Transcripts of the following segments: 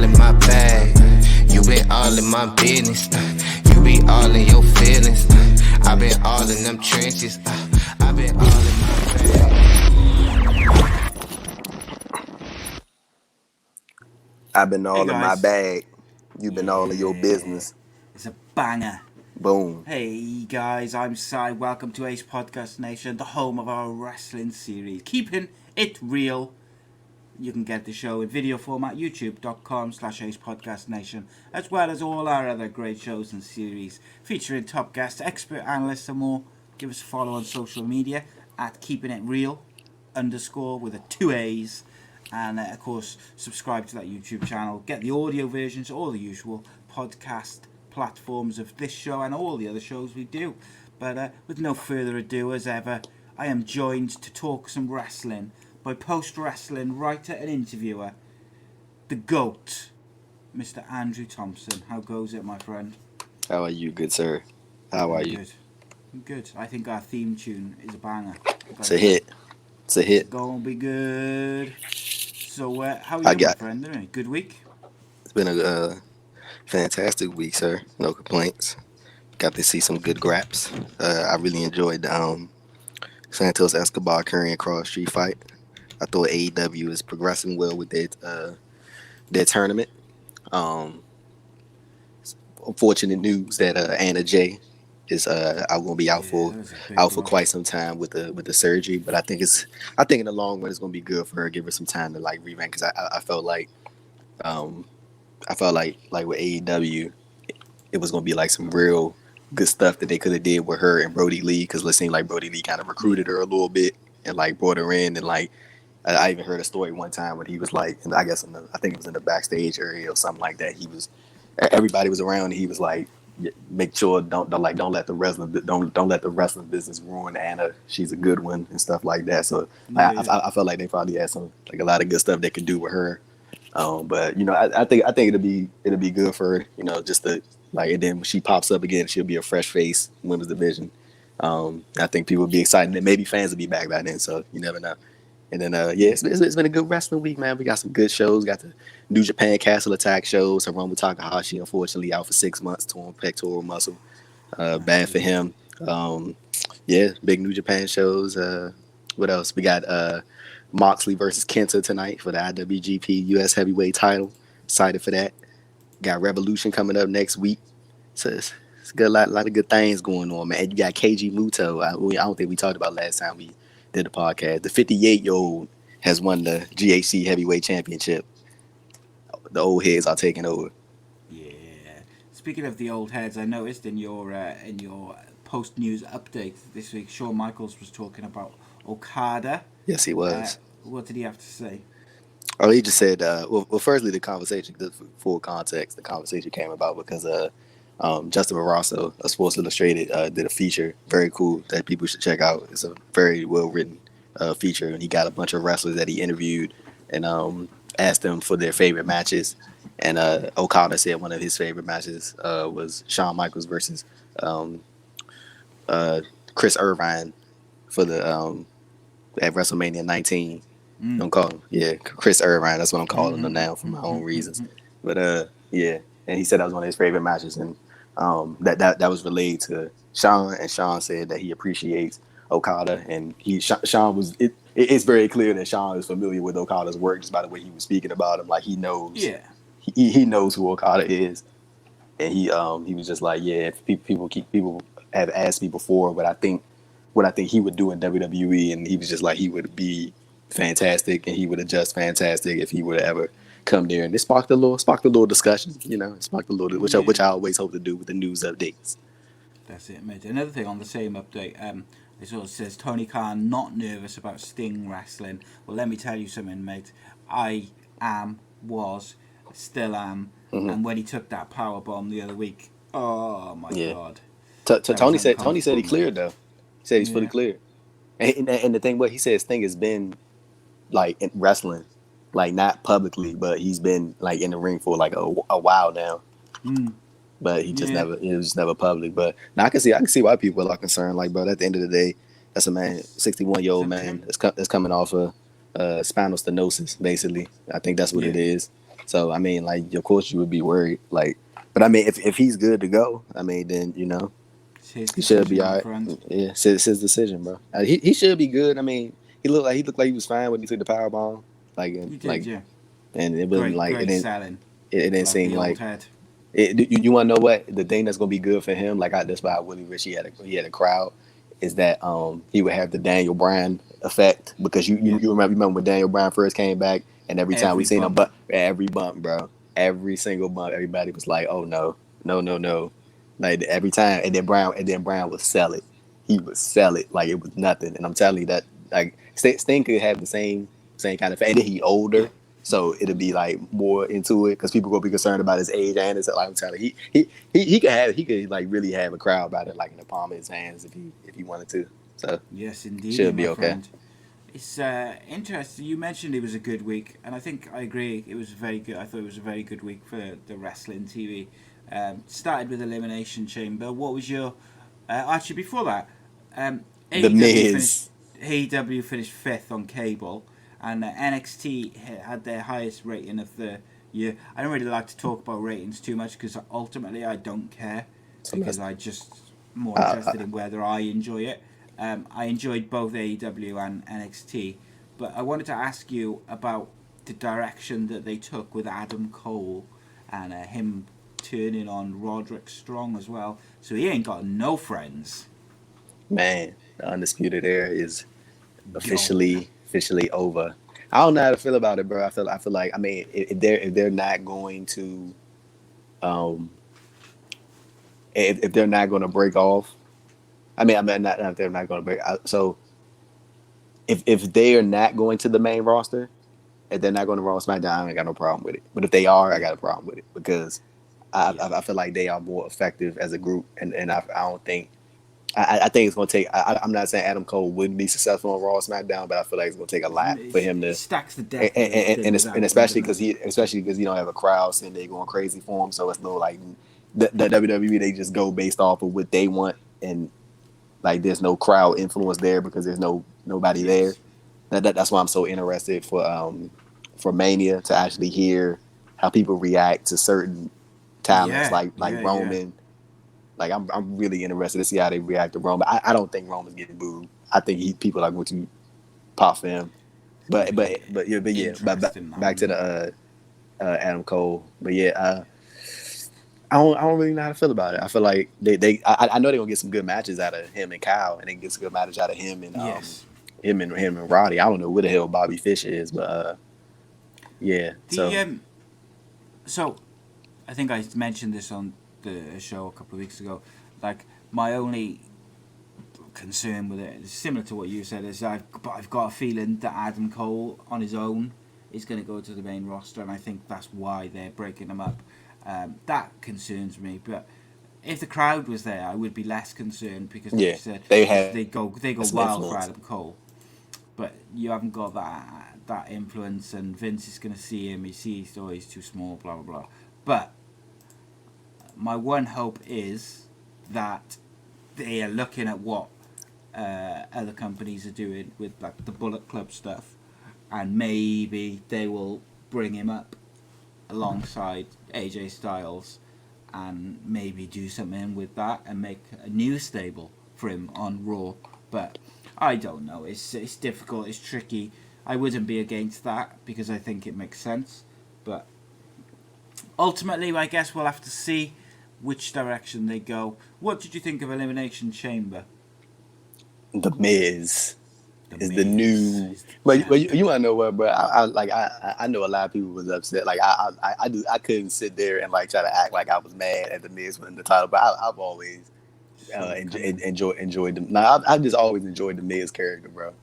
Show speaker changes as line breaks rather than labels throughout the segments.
all in my bag. You been all in my business. You be all in your feelings. I been all in them trenches. I been all in my bag.
I've been all in my bag. You've been all in your business.
It's a banger.
Boom.
Hey guys, I'm Sai. Welcome to Ace Podcast Nation, the home of our wrestling series, Keepin It Real. You can get the show in video format, youtube.com/Ace Podcast Nation, as well as all our other great shows and series featuring top guests, expert analysts and more. Give us a follow on social media at Keepin It Real _ with a 2 A's. And of course, subscribe to that YouTube channel. Get the audio versions, all the usual podcast platforms of this show and all the other shows we do. But with no further ado, as ever, I am joined to talk some wrestling by post-wrestling writer and interviewer, the GOAT, Mr. Andrew Thompson. How goes it, my friend?
How are you, good sir? How are you?
Good. I'm good. I think our theme tune is a banger.
It's a hit. It's a hit.
It's gonna be good. So, how are you, my friend? Anyway, good week?
It's been a fantastic week, sir. No complaints. Got to see some good graps. I really enjoyed the Santos Escobar Curry Cross Street fight. I thought AEW is progressing well with their tournament. Unfortunate news that Anna Jay is going to be out for quite some time with the surgery, but I think in the long run it's going to be good for her. Give her some time to like revamp, because I felt like with AEW it was going to be like some real good stuff that they could have did with her and Brody Lee, because it seemed like Brody Lee kind of recruited her a little bit and like brought her in, and like I even heard a story one time when he was like, and I guess I think it was in the backstage area or something like that. Everybody was around and he was like, make sure don't let the wrestling business ruin Anna. She's a good one and stuff like that. So I felt like they probably had some like a lot of good stuff they could do with her. But I think it'll be good for her. Just to like, and then when she pops up again, she'll be a fresh face women's division. I think people will be excited, and maybe fans will be back by then. So you never know. And then it's been a good wrestling week, man. We got some good shows. Got the New Japan Castle Attack shows. Hiromu Takahashi, unfortunately, out for 6 months, torn pectoral muscle. Bad for him. Big New Japan shows. What else? We got Moxley versus Kenta tonight for the IWGP US Heavyweight title. Excited for that. Got Revolution coming up next week. So it's got a lot of good things going on, man. And you got Keiji Muto. I don't think we talked about last time we did the podcast. The 58-year-old has won the GHC Heavyweight Championship. The old heads are taking over.
Yeah. Speaking of the old heads, I noticed in your post news update this week, Shawn Michaels was talking about Okada.
Yes, he was.
What did he have to say?
Oh, he just said, firstly, the conversation, for full context, the conversation came about because Justin Barrasso of Sports Illustrated did a feature, very cool, that people should check out. It's a very well-written feature, and he got a bunch of wrestlers that he interviewed and asked them for their favorite matches. And Okada said one of his favorite matches was Shawn Michaels versus Chris Irvine for the at WrestleMania 19. Don't call him, Chris Irvine. That's what I'm calling him now for my own reasons. But and he said that was one of his favorite matches, and that was relayed to Shawn, and Shawn said that he appreciates Okada, and Shawn was it's very clear that Shawn is familiar with Okada's work just by the way he was speaking about him. Like he knows, he knows who Okada is, and he was just like, people have asked me before what I think he would do in WWE, and he was just like, he would be fantastic, and he would adjust fantastic if he would ever come there. And it sparked a little discussion, which I always hope to do with the news updates.
That's it, mate. Another thing on the same update, it sort of says Tony Khan not nervous about Sting wrestling. Well, let me tell you something, mate. I still am, and when he took that power bomb the other week, oh my god.
Tony said he cleared though. He said he's fully cleared. And the thing, what he said, Sting has been like in wrestling, like not publicly, but he's been like in the ring for like a while now. But he just never, it was just never public. But now I can see why people are concerned. Like, bro, at the end of the day, that's a man, 61-year-old man that's coming off of spinal stenosis. Basically, I think that's what it is. So I mean, like, of course you would be worried. Like, but I mean, if he's good to go, I mean, then
It's his
he should be
decision,
all
my
right.
friend.
Yeah, it's his decision, bro. He should be good. I mean, he looked like he was fine when he took the power bomb. Like
You did,
like,
yeah.
and it wasn't like
Great selling.
it didn't
Like
seem
the old
like
head.
you want to know what the thing that's gonna be good for him? Like that's why I really wish he had a crowd. Is that he would have the Daniel Bryan effect because
Yeah.
you remember when Daniel Bryan first came back and every time we
Every
seen him,
bump.
but every bump, bro, every single bump, everybody was like, oh no, no, no, no, like every time, and then Bryan would sell it. He would sell it like it was nothing, and I'm telling you that like Sting could have the same kind of, and then he
Yeah.
older. So it'll be like more into it because people will be concerned about his age and his like I'm telling you, he could like really have a crowd about it like in the palm of his hands if he wanted to. So
Yes, indeed,
should
my
be okay.
friend. It's interesting. You mentioned it was a good week, and I think I agree. It was very good. I thought it was a very good week for the wrestling TV. Started with Elimination Chamber. What was your? Actually, before that,
The
AEW finished.
Miz,
AEW finished fifth on cable, and NXT had their highest rating of the year. I don't really like to talk about ratings too much because ultimately I don't care
so
because
that's
I just more interested in whether I enjoy it. I enjoyed both AEW and NXT, but I wanted to ask you about the direction that they took with Adam Cole and him turning on Roderick Strong as well. So he ain't got no friends.
man. The undisputed era is
Gone.
officially over. I don't know how to feel about it, bro. I feel like I mean if they're not going to um if they're not going to break off. I mean not if they're not going to break. So if they are not going to the main roster, if they're not going to Raw or SmackDown, I ain't got no problem with it. But if they are, I
Yeah,
got a problem with it because I
yeah.
I, I feel like they are more effective as a group, and I don't think I think it's going to take. I'm not saying Adam Cole wouldn't be successful on Raw or SmackDown, but I feel like it's going to take a lot for him
It
to,
stacks the deck a little thin
and
without him,
especially
doesn't it?
because you don't have a crowd sitting there going crazy for him, so it's no like the WWE they just go based off of what they want, and like there's no crowd influence there because there's nobody there.
Yes.
That's why I'm so interested for Mania to actually hear how people react to certain talents
Yeah,
like
yeah, yeah.
Roman. Like I'm really interested to see how they react to Roman. I don't think Roman's getting booed. I think people are going to pop for him.
It's going to be
But yeah. But
interesting,
back
man.
to the Adam Cole. But yeah, I don't really know how to feel about it. I feel like I know they're gonna get some good matches out of him and Kyle, and they get some good matches out of him and
Yes.
him and Roddy. I don't know where the hell Bobby Fish is, but yeah.
The
So
so I think I mentioned this on the show a couple of weeks ago. Like my only concern with it is similar to what you said. Is I've got a feeling that Adam Cole on his own is going to go to the main roster, and I think that's why they're breaking him up. That concerns me, but if the crowd was there, I would be less concerned because, like you
yeah,
said,
they
because
have
they go
some
wild for
influence.
Adam Cole. But you haven't got that influence, and Vince is going to see him. He sees, oh, he's too small, blah blah blah. But my one hope is that they are looking at what other companies are doing with like the Bullet Club stuff, and maybe they will bring him up alongside AJ Styles, and maybe do something with that and make a new stable for him on Raw. But I don't know. It's difficult. It's tricky. I wouldn't be against that because I think it makes sense. But ultimately, I guess we'll have to see which direction they go. What did you think of Elimination Chamber?
The Miz
The
is the
Miz
new.
is the
But
champ.
you want to know what, bro? I know a lot of people was upset. Like I couldn't sit there and like try to act like I was mad at the Miz winning the title. But I've always
Saw it coming.
enjoyed them. Now I've just always enjoyed the Miz character, bro.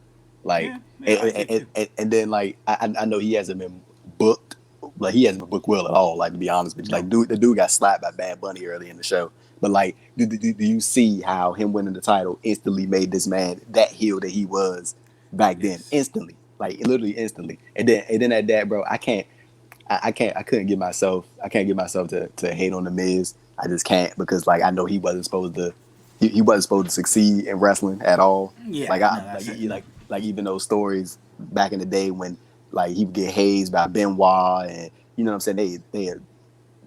Like
Yeah, yeah, I did too.
and then like I know he hasn't been booked. Like he hasn't been booked well at all. Like to be honest with you,
No.
like the dude got slapped by Bad Bunny early in the show. But like, do you see how him winning the title instantly made this man that heel that he was back then?
Yes.
Instantly, like literally instantly. And then at that, bro, I couldn't get myself. I can't get myself to hate on the Miz. I just can't because like I know he wasn't supposed to. He wasn't supposed to succeed in wrestling at all.
Yeah,
Like
no,
I
that's it. No.
like even those stories back in the day when like he would get hazed by Benoit, and you know what I'm saying, they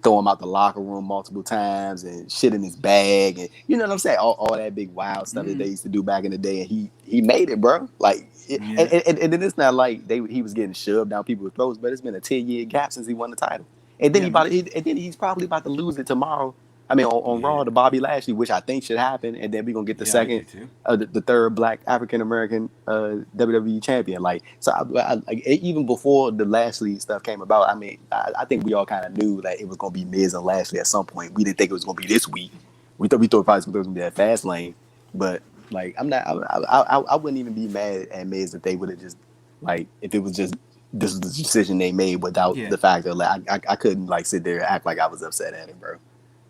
throw him out the locker room multiple times and shit in his bag, and you know what I'm saying, all that big wild stuff that they used to do back in the day, and he made it, bro. Like, and then it's not like he was getting shoved down people's throats, but it's been a 10-year gap since he won the title, and then he's probably about to lose it tomorrow. I mean, on Raw to Bobby Lashley, which I think should happen, and then we're gonna get the second, the third Black African American WWE champion. Like, so like, even before the Lashley stuff came about, I mean, I think we all kind of knew that it was gonna be Miz and Lashley at some point. We didn't think it was gonna be this week. We thought it was gonna be that fast lane, but like, I wouldn't even be mad at Miz if they would have just, like, if it was just this was the decision they made without the fact that, like, I couldn't like sit there and act like I was upset at it, bro.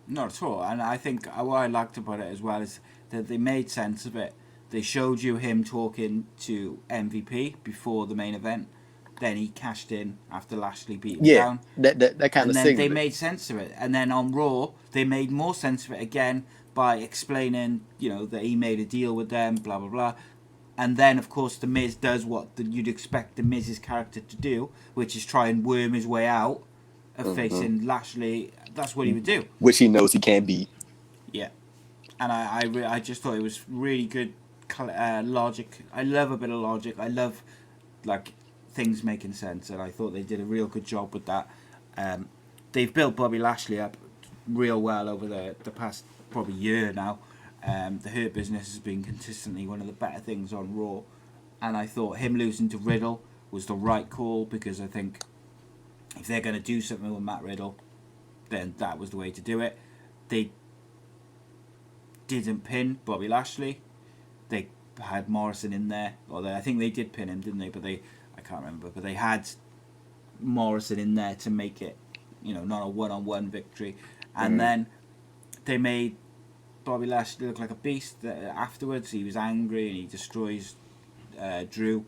Not at all. And I think what I liked about it as well is that they made sense of it. They showed you him talking to MVP before the main event. Then he cashed in after Lashley beat him down.
That kind of thing.
And then they made sense of it. And then on Raw, they made more sense of it again by explaining, you know, that he made a deal with them, blah, blah, blah. And then, of course, The Miz does what you'd expect The Miz's character to do, which is try and worm his way out of facing Lashley. That's what he would do.
Which he knows he can't beat.
Yeah. And I just thought it was really good logic. I love a bit of logic. I love, like, things making sense. And I thought they did a real good job with that. They've built Bobby Lashley up real well over the past probably year now. The Hurt Business has been consistently one of the better things on Raw. And I thought him losing to Riddle was the right call, because I think if they're going to do something with Matt Riddle, then that was the way to do it. They didn't pin Bobby Lashley. They had Morrison in there. Or I think they did pin him, didn't they? But I can't remember. But they had Morrison in there to make it, you know, not a one-on-one victory. And then they made Bobby Lashley look like a beast. Afterwards, he was angry and he destroys Drew.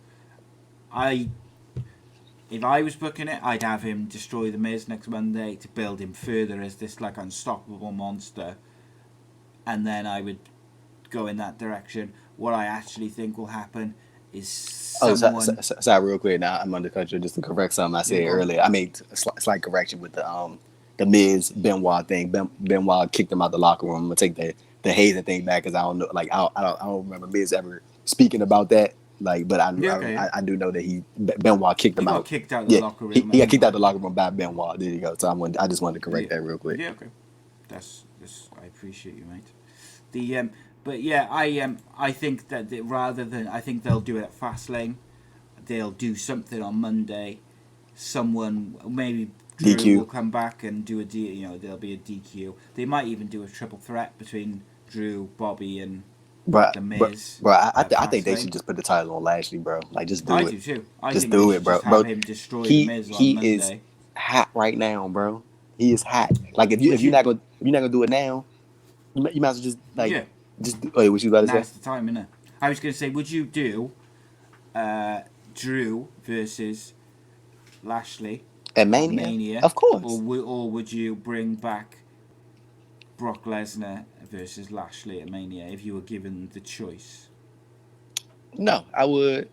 If I was booking it, I'd have him destroy The Miz next Monday to build him further as this, like, unstoppable monster. And then I would go in that direction. What I actually think will happen is someone...
Sorry, real quick. Now, I'm under country just to correct something I said earlier. I made a slight correction with the Miz Benoit thing. Benoit kicked him out the locker room. I'm going to take the hazing thing back, because I don't know. Like, I don't remember Miz ever speaking about that. Like, but I do know that Benoit kicked him out.
Got kicked out the locker room.
He got kicked out the locker room by Benoit. There you go. So I just wanted to correct that real quick.
Yeah, okay. That's I appreciate you, mate. But yeah, I think that rather than, I think they'll do it at Fastlane. They'll do something on Monday. Someone, maybe Drew
DQ.
will come back and do there'll be a DQ. They might even do a triple threat between Drew, Bobby, and The Miz.
Bro, I think they should just put the title on Lashley, bro. Like, just do it.
I do too.
Just do it, bro.
Have him destroy The Miz on Monday.
He is hot right now, bro. He is hot. Like, if you're not gonna do it now, you might as well just just do. Wait, what you about to say?
Now's the time, innit? I was gonna say, would you do Drew versus Lashley
at Mania? Of course.
Or would you bring back Brock Lesnar versus Lashley at Mania if you were given the choice?
No, I would.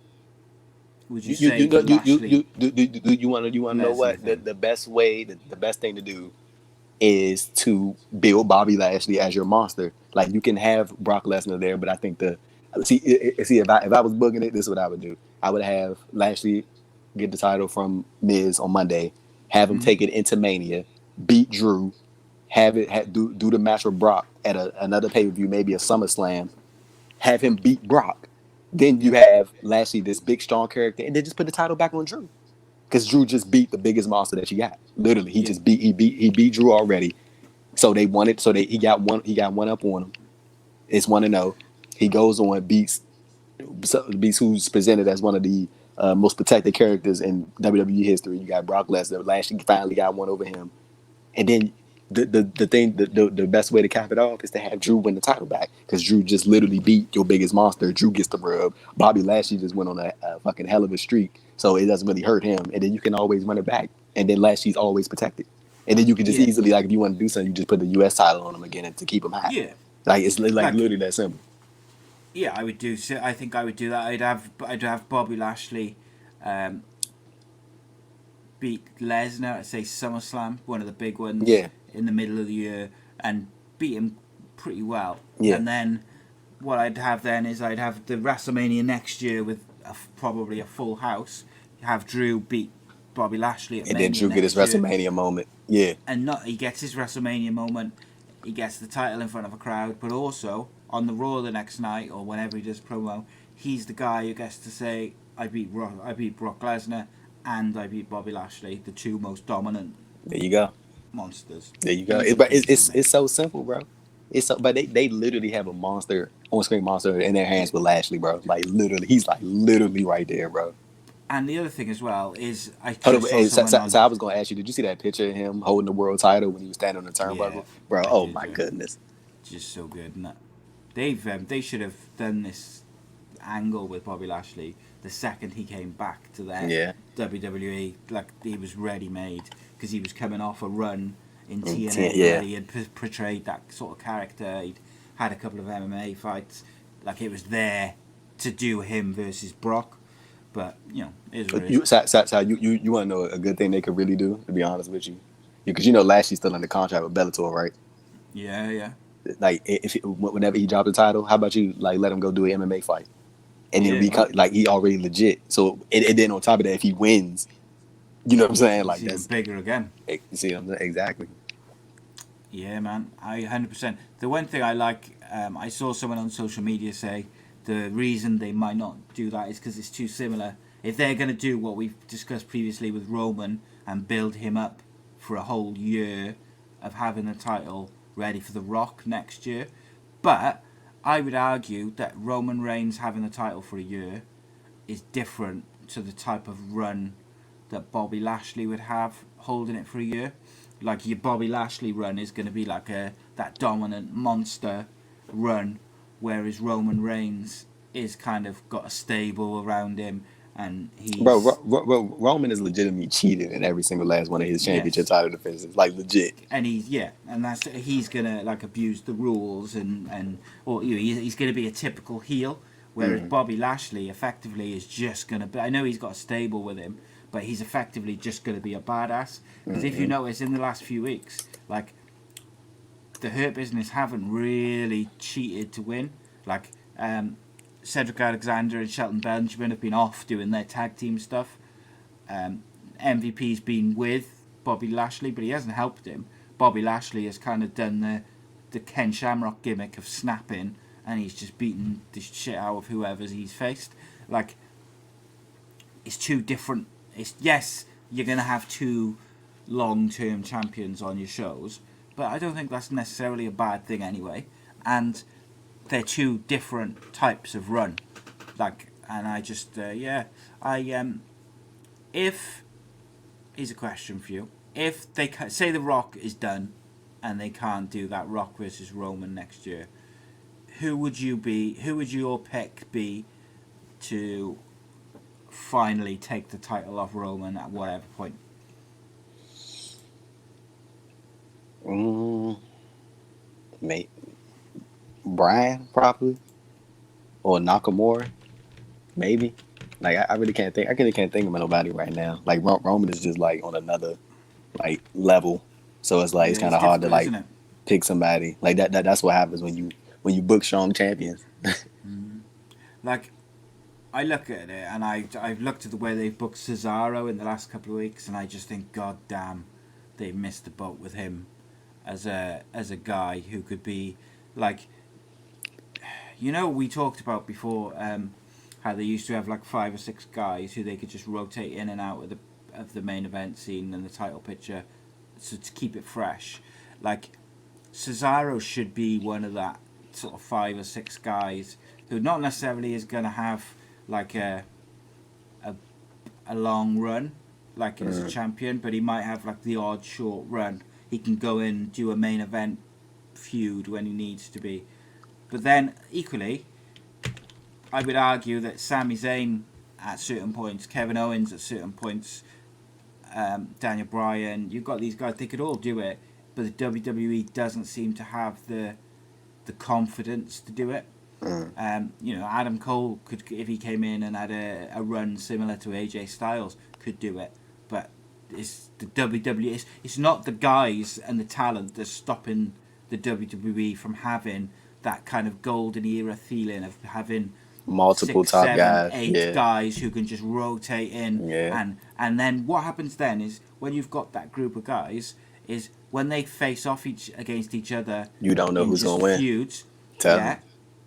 Would you say Lashley?
You want to know what the best way, the best thing to do is to build Bobby Lashley as your monster. Like, you can have Brock Lesnar there, but I think if I was booking it, this is what I would do. I would have Lashley get the title from Miz on Monday, have him take it into Mania, beat Drew, do the match with Brock at another pay-per-view, maybe a SummerSlam, have him beat Brock. Then you have Lashley, this big, strong character, and then just put the title back on Drew. Because Drew just beat the biggest monster that you got. Literally, he beat Drew already. So they won it. So he got one up on him. It's 1-0. He goes on, beats who's presented as one of the most protected characters in WWE history. You got Brock Lesnar. Lashley finally got one over him. And then the best way to cap it off is to have Drew win the title back, because Drew just literally beat your biggest monster. Drew gets the rub. Bobby Lashley just went on a fucking hell of a streak, so it doesn't really hurt him. And then you can always run it back, and then Lashley's always protected. And then you can just easily, like, if you want to do something, you just put the U.S. title on him again and to keep him high.
Yeah,
like it's like literally that simple.
Yeah, I would do. So I think I would do that. I'd have Bobby Lashley beat Lesnar at, say, SummerSlam, one of the big ones,
Yeah.
in the middle of the year, and beat him pretty well.
Yeah.
And then what I'd have then is I'd have the WrestleMania next year with probably a full house, have Drew beat Bobby Lashley at
And
Mania
then Drew get his
next year.
WrestleMania moment. Yeah.
And he gets his WrestleMania moment, he gets the title in front of a crowd, but also on the Raw the next night or whenever he does promo, he's the guy who gets to say, I beat Brock Lesnar and I beat Bobby Lashley, the two most dominant
There you go.
monsters.
There you go.
Easy
But
peasy, mate.
it's so simple, bro. It's so, but they literally have a monster on screen monster in their hands with Lashley, bro. Like literally, he's like literally right there, bro.
And the other thing as well is I
Hold
just
on,
saw
hey,
someone on...
so I was gonna ask you, did you see that picture of him holding the world title when he was standing on the turnbuckle,
Yeah,
bro?
I
Oh
did,
my
yeah.
goodness.
Just so good, isn't it? They should have done this angle with Bobby Lashley the second he came back to the
Yeah.
WWE. Like, he was ready made because he was coming off a run in TNA
yeah.
where he had portrayed that sort of character. He'd had a couple of MMA fights. Like, it was there to do him versus Brock. But, you know, it is what it is.
You want to know a good thing they could really do? To be honest with you, because you know Lashley's still under contract with Bellator, right?
Yeah.
Like whenever he dropped the title, how about you like let him go do an MMA fight, and then like he already legit. So and then on top of that, if he wins, you know what I'm saying? Like
It's even
that's
bigger again.
you see what I'm saying? Exactly.
Yeah, man, I 100%. The one thing I like, I saw someone on social media say the reason they might not do that is because it's too similar. If they're going to do what we've discussed previously with Roman and build him up for a whole year of having the title ready for The Rock next year, but I would argue that Roman Reigns having the title for a year is different to the type of run that Bobby Lashley would have holding it for a year. Like, your Bobby Lashley run is going to be like that dominant monster run, whereas Roman Reigns is kind of got a stable around him, and he's...
Bro, Roman is legitimately cheated in every single last one of his championship title defenses, like legit.
And he's gonna like abuse the rules or he's gonna be a typical heel, whereas Bobby Lashley effectively is just gonna be... I know he's got a stable with him, but he's effectively just gonna be a badass. Because if you notice in the last few weeks, like, the Hurt Business haven't really cheated to win. Like, Cedric Alexander and Shelton Benjamin have been off doing their tag team stuff. MVP's been with Bobby Lashley, but he hasn't helped him. Bobby Lashley has kind of done the Ken Shamrock gimmick of snapping, and he's just beaten the shit out of whoever he's faced. Like, it's two different... Yes, you're going to have two long-term champions on your shows, but I don't think that's necessarily a bad thing anyway. And they're two different types of run. Like, and I just, if... Here's a question for you. If they say The Rock is done and they can't do that Rock versus Roman next year, who would your pick be to finally take the title off Roman at whatever point?
Mate, Brian probably, or Nakamura, maybe. Like I really can't think. I really can't think of nobody right now. Like Roman is just like on another like level, so it's like it's kind of hard to like pick somebody. Like that's what happens when you book strong champions.
Like, I look at it and I've looked at the way they've booked Cesaro in the last couple of weeks, and I just think, God damn, they've missed the boat with him as a guy who could be like, you know, we talked about before how they used to have like 5 or 6 guys who they could just rotate in and out of the main event scene and the title picture, so to keep it fresh. Like, Cesaro should be one of that sort of 5 or 6 guys who not necessarily is going to have like a long run like as a champion, but he might have like the odd short run. He can go in, do a main event feud when he needs to be. But then equally, I would argue that Sami Zayn at certain points, Kevin Owens at certain points, Daniel Bryan, you've got these guys, they could all do it, but the WWE doesn't seem to have the confidence to do it. You know, Adam Cole could, if he came in and had a run similar to AJ Styles, could do it, but It's the WWE. It's not the guys and the talent that's stopping the WWE from having that kind of golden era feeling of having
multiple
6,
top
7,
guys.
8
Yeah.
guys who can just rotate in.
Yeah.
And then what happens then is when you've got that group of guys is when they face off against each other.
You don't know
in
who's
just
gonna win.
Feuds,
Tell
yeah,
me.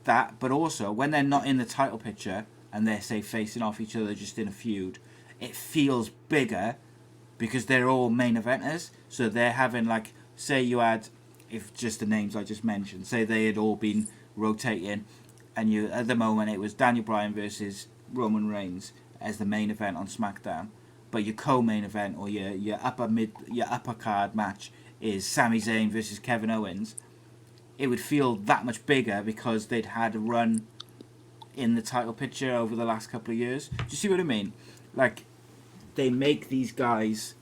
that. But also when they're not in the title picture and they're say facing off each other just in a feud, it feels bigger because they're all main eventers. So they're having like, say you had, if just the names I just mentioned, say they had all been rotating, and you at the moment it was Daniel Bryan versus Roman Reigns as the main event on SmackDown, but your co-main event or your upper card match is Sami Zayn versus Kevin Owens. It would feel that much bigger because they'd had a run in the title picture over the last couple of years. Do you see what I mean? Like, they make these guys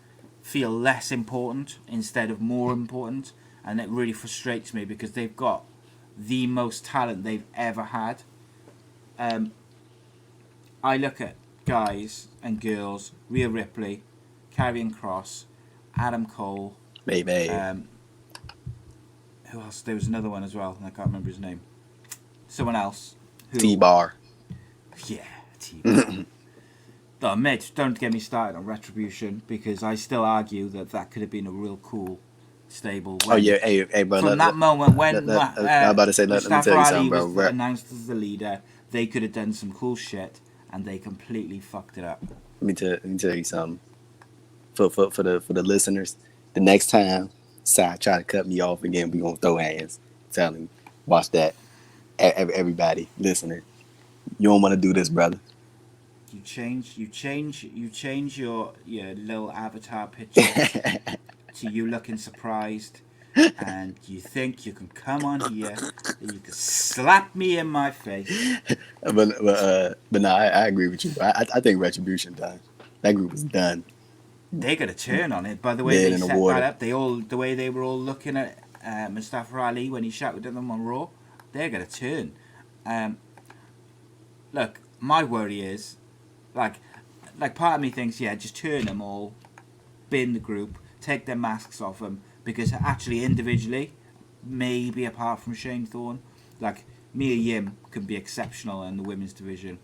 feel less important instead of more important, and it really frustrates me because they've got the most talent they've ever had. I look at guys and girls, Rhea Ripley, Karrion Kross, Adam Cole,
Baby.
who else? There was another one as well, and I can't remember his name. Someone else.
T-Bar.
Yeah, T-Bar. Oh, mate, don't get me started on Retribution, because I still argue that could have been a real cool stable.
Oh yeah, hey, bro.
From that moment when
I'm about to say, let me
Mustafa
tell you
Ali
something, bro.
was announced as the leader, they could have done some cool shit, and they completely fucked it up.
Let me tell you something. For the listeners, the next time Sai try to cut me off again, we gonna throw hands. Tell him, watch that. Everybody, listener, you don't want to do this, brother.
You change your little avatar picture to you looking surprised, and you think you can come on here and you can slap me in my face.
but no, I agree with you. I think Retribution done. That group is done.
They got a turn on it by the way
Dead
they
in the
set
water.
that up. The way they were all looking at Mustafa Ali when he shouted at them on Raw. They got a turn. Look, my worry is, like part of me thinks, yeah, just turn them all, bin the group, take their masks off them, because actually individually, maybe apart from Shane Thorne, like Mia Yim can be exceptional in the women's division.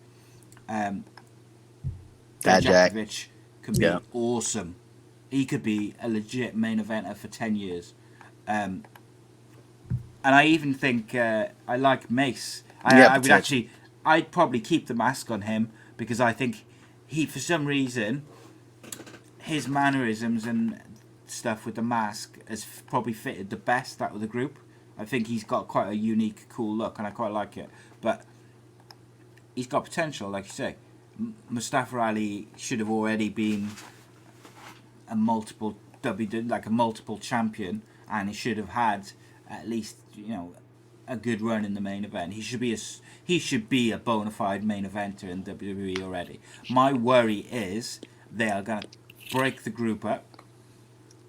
Dijakovic can be awesome. He could be a legit main eventer for 10 years. And I even think I like Mace. I'd probably keep the mask on him, because I think he, for some reason, his mannerisms and stuff with the mask has probably fitted the best out of the group. I think he's got quite a unique, cool look, and I quite like it. But he's got potential, like you say. Mustafa Ali should have already been a multiple champion, and he should have had at least a good run in the main event. He should be a bona fide main eventer in WWE already. My worry is they are going to break the group up,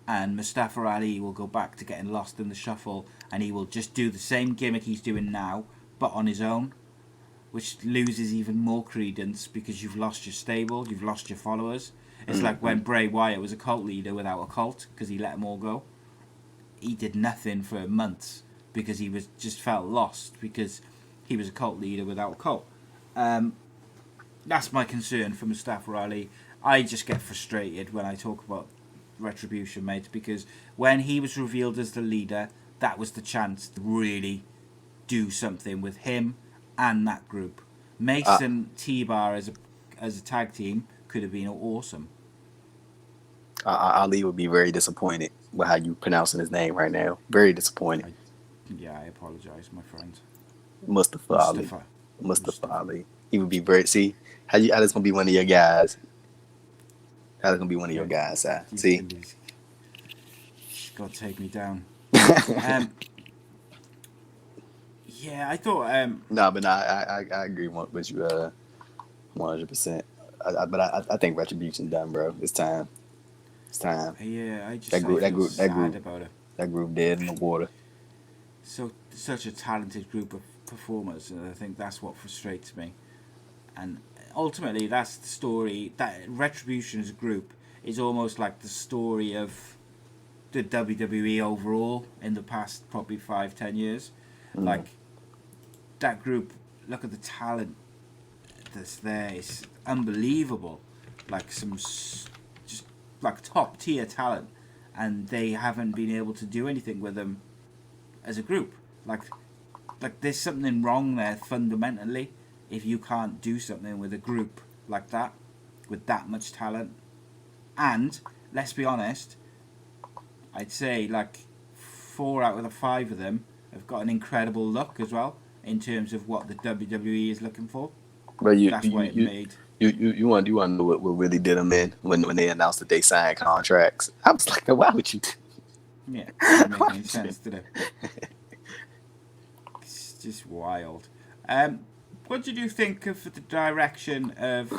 and Mustafa Ali will go back to getting lost in the shuffle, and he will just do the same gimmick he's doing now, but on his own, which loses even more credence because you've lost your stable, you've lost your followers. It's like when Bray Wyatt was a cult leader without a cult because he let them all go. He did nothing for months because he was just felt lost because he was a cult leader without a cult. That's my concern for Mustafa Ali. I just get frustrated when I talk about Retribution, mate, because when he was revealed as the leader, that was the chance to really do something with him and that group. Mace and T-Bar as a tag team could have been awesome.
Ali would be very disappointed with how you pronouncing his name right now. Very disappointed.
I apologize, my friend.
Mustafa Ali. He would be very. See, how that's gonna be one of your guys. How that's gonna be one of your guys. See,
God take me down. Yeah, I thought.
I agree with you 100%. But I think Retribution done, bro. It's time.
Yeah, I just
that group
about it.
That group dead in the water.
So such a talented group of performers, and I think that's what frustrates me. And ultimately, that's the story. That Retribution as a group is almost like the story of the WWE overall in the past probably 5-10 years. Like that group, look at the talent that's there. It's unbelievable. Like some just like top tier talent, and they haven't been able to do anything with them as a group. Like there's something wrong there fundamentally if you can't do something with a group like that with that much talent. And let's be honest, I'd say like 4 out of the 5 of them have got an incredible look as well in terms of what the WWE is looking for.
But
You
want to know what really did them in when they announced that they signed contracts? I was like, why would you?
Yeah, it doesn't make any sense, did it? It's just wild. What did you think of the direction of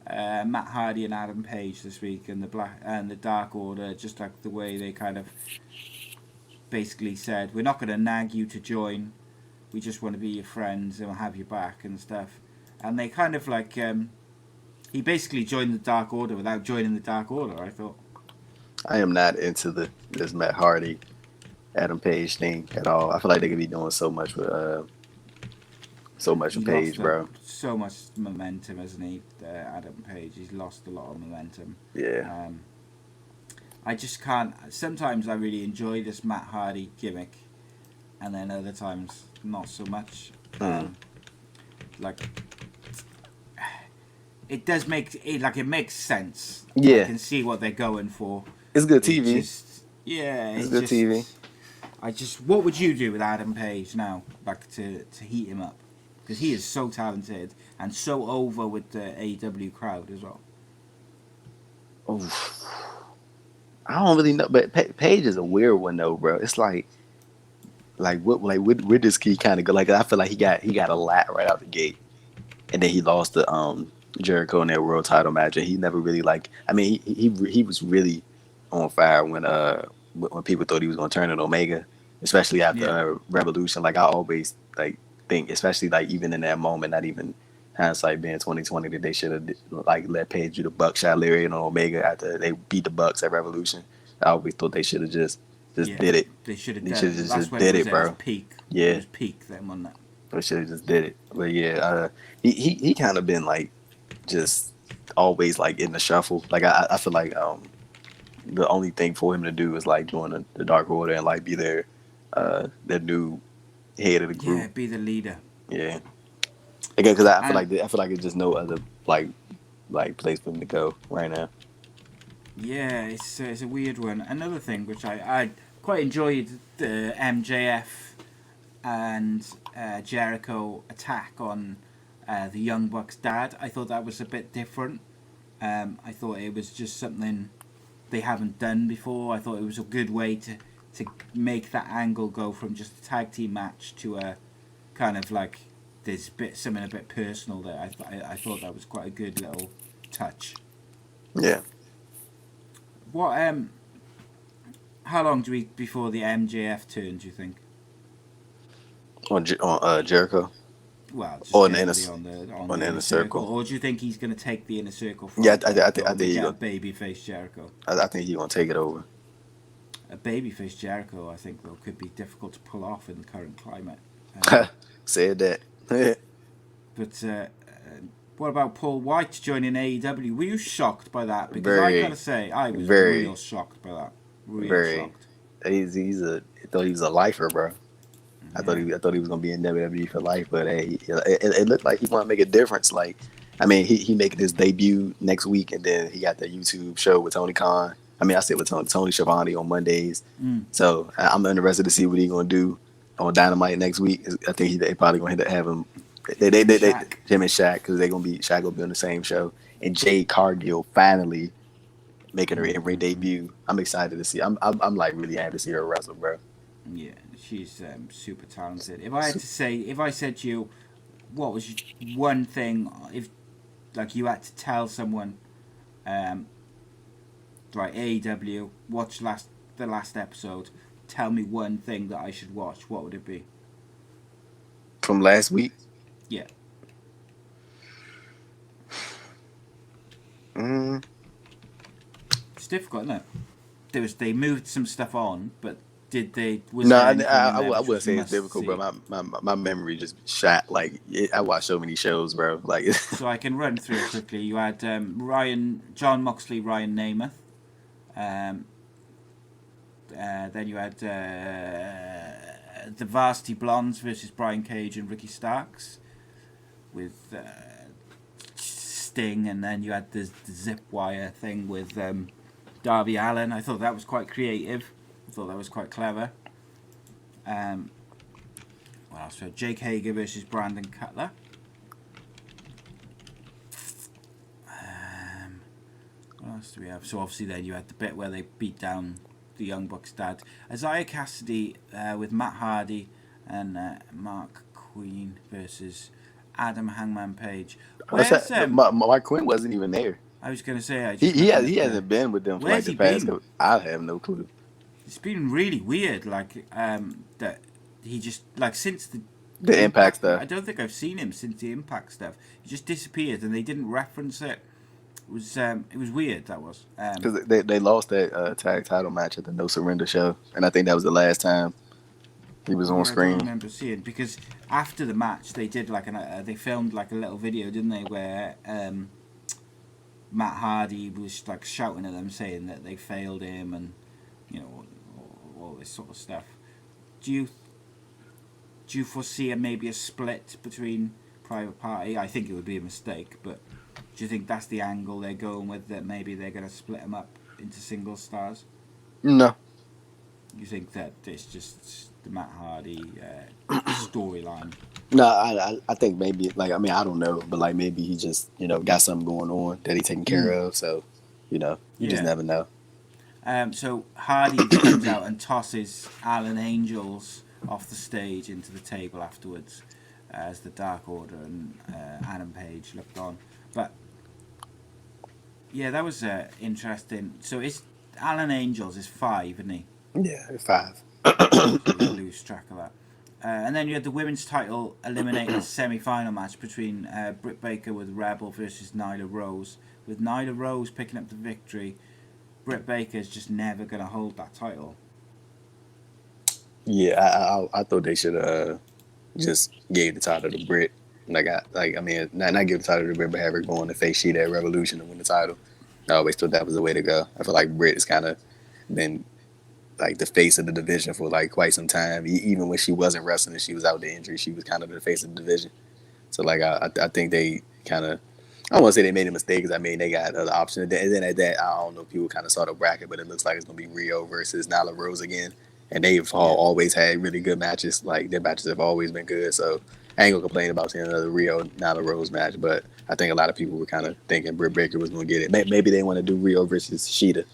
Matt Hardy and Adam Page this week, and the Dark Order? Just like the way they kind of basically said, we're not going to nag you to join. We just want to be your friends and we'll have you back and stuff. And they kind of like he basically joined the Dark Order without joining the Dark Order. I thought.
I am not into this Matt Hardy, Adam Page thing at all. I feel like they could be doing so much with Page, bro.
So much momentum, hasn't he? Adam Page. He's lost a lot of momentum.
Yeah.
I just can't. Sometimes I really enjoy this Matt Hardy gimmick, and then other times not so much. Like it does make it like it makes sense.
Yeah.
I can see what they're going for.
It's good TV.
It's
good TV.
What would you do with Adam Page now, like to heat him up? Because he is so talented and so over with the AEW crowd as well.
Oh, I don't really know, but Page is a weird one though, bro. It's like where does he kind of go? Like I feel like he got a lot right out the gate, and then he lost to Jericho in that world title match, and he never really like. I mean, he was really on fire when people thought he was gonna turn it Omega, especially after Revolution. Like I always like think, especially like even in that moment, not even hindsight being 2020, that they should have like let Page do the buckshot lariat on Omega after they beat the Bucks at Revolution. I always thought they should have just did it.
They should have
just did it, bro.
Peak.
Yeah,
it was peak them on that.
They should have just did it. But yeah, he kind of been like just always like in the shuffle. Like I feel like the only thing for him to do is like join the Dark Order and like be their new head of the group.
Yeah, be the leader.
Yeah. Again, because I feel like there's just no other like place for him to go right now.
Yeah, it's a weird one. Another thing which I quite enjoyed, the MJF and Jericho attack on the Young Bucks' dad. I thought that was a bit different. I thought it was just something they haven't done before. I thought it was a good way to make that angle go from just a tag team match to a kind of like there's something a bit personal there. I thought that was quite a good little touch.
Yeah.
What how long before the MJF turn, do you think?
On Jericho?
Well, just
on the
inner circle. Or do you think he's going to take the inner circle from
I think he's
a babyface Jericho?
I think he's going to take it over.
A babyface Jericho, I think, though, could be difficult to pull off in the current climate.
Said that.
But what about Paul White joining AEW? Were you shocked by that? Because I gotta say, I was real shocked by that. Shocked.
I thought he was a lifer, bro. Yeah. I thought he was gonna be in WWE for life, but hey, it looked like he want to make a difference. Like, I mean, he making his debut next week, and then he got the YouTube show with Tony Khan. I mean, I sit with Tony Schiavone on Mondays, so I'm interested to see what he's gonna do on Dynamite next week. I think they probably gonna have him. They him and Shaq, because Shaq will be on the same show, and Jade Cargill finally making her in-ring debut. I'm excited to see. I'm like really happy to see her wrestle, bro.
Yeah, she's super talented. If I said to you, what was one thing, if like you had to tell someone, like AEW, watch the last episode, tell me one thing that I should watch, what would it be?
From last week?
Yeah. It's difficult, isn't it? They moved some stuff on, but did they? Was
No,
there anything in there
I
which
wouldn't
was
say it's
must
difficult,
see?
but my memory just shot. Like I watched so many shows, bro. Like
So I can run through it quickly. You had John Moxley, Ryan Namath. Then you had the Varsity Blondes versus Brian Cage and Ricky Starks with Sting, and then you had the zip wire thing with Darby Allin. I thought that was quite creative. I thought that was quite clever. What else? So Jake Hager versus Brandon Cutler. What else do we have? So obviously then you had the bit where they beat down the Young Bucks' dad. Isaiah Cassidy with Matt Hardy and Mark Queen versus Adam Hangman Page. Where's
Mark Quinn wasn't even there.
I was going to say
He hasn't been with them for like the past couple. I have no clue.
It's been really weird, like that he just like since
the Impact stuff.
I don't think I've seen him since the Impact stuff. He just disappeared, and they didn't reference it. It was weird. That was
because they lost that tag title match at the No Surrender show, and I think that was the last time he was on screen.
I don't remember seeing, because after the match they did like they filmed like a little video, didn't they, where Matt Hardy was like shouting at them saying that they failed him, and you know all this sort of stuff. Do you foresee maybe a split between Private Party? I think it would be a mistake, but do you think that's the angle they're going with, that maybe they're going to split them up into single stars?
No.
You think that it's just the Matt Hardy storyline?
No, I think maybe, like, I mean, I don't know, but like maybe he just, got something going on that he's taking care of, so, you just never know.
So Hardy comes out and tosses Alan Angels off the stage into the table afterwards as the Dark Order and Adam Page looked on. But yeah, that was interesting. So it's Alan Angels is 5, isn't he?
Yeah, 5.
Lose track of that. And then you had the women's title eliminator semi-final match between Britt Baker with Rebel versus Nyla Rose. With Nyla Rose picking up the victory, Britt Baker's just never going to hold that title.
Yeah, I thought they should just gave the title to Britt. Not give the title to Britt, but have her go on to face Sheeta at Revolution and win the title. I always thought that was the way to go. I feel like Britt has kind of been like the face of the division for like quite some time. Even when she wasn't wrestling and she was out with the injury, she was kind of the face of the division. So like I think they kind of, I don't want to say they made a mistake, because I mean they got other options. And then at that, I don't know, people kind of saw the bracket, but it looks like it's gonna be Reaal versus Nyla Rose again. And they've always had really good matches. Like their matches have always been good. So I ain't gonna complain about seeing another Reaal Nyla Rose match. But I think a lot of people were kind of thinking Britt Baker was gonna get it. Maybe they want to do Reaal versus Sheeta